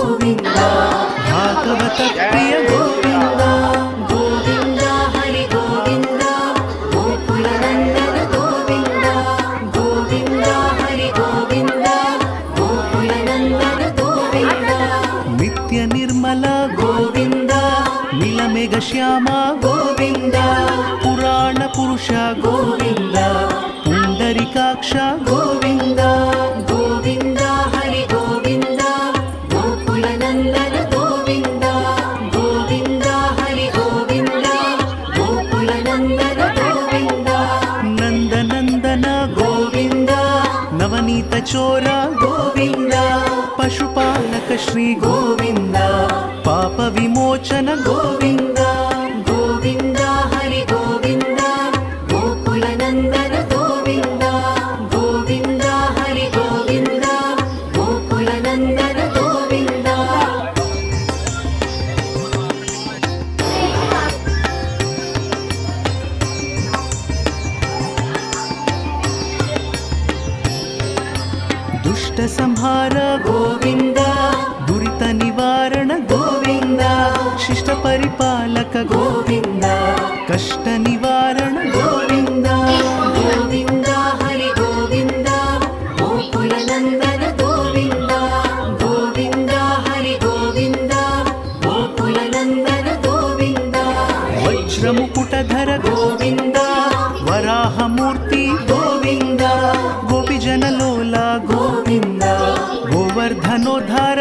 గోవింద భాగవత ప్రియ గోవింద గోవింద హరి గోవింద గోకుల నందన గోవింద గోవింద హరి గోవింద గోకుల నందన గోవింద నిత్య నిర్మల గోవింద నీలమేఘ శ్యామ గోవింద పురాణ పురుష గోవింద పుండరికాక్ష గోవింద గోవింద హరి గోవింద గోకుల నందన గోవింద గోవింద హరి గోవింద గోకుల నందన గోవింద నందనందన గోవింద నవనీత చోర గోవింద పశుపాలక శ్రీ గోవింద పాప విమోచన గోవింద గోవింద హరి గోవింద గోకుల నందన గోవింద గోవింద హరి గోవింద గోకుల నందన గోవింద దుష్ట సంహార గోవింద దురిత నివారణ గోవింద శిష్ట పరిపాలక గోవింద కష్ట నివారణ గోవింద గోవింద హరి గోవింద గోకుల నందన గోవింద గోవింద హరి గోవింద గోకుల నందన గోవింద వజ్రముకుటధర గోవింద వరాహమూర్తి గోవింద గోపిజనలోల గోవింద గోవర్ధనోద్ధార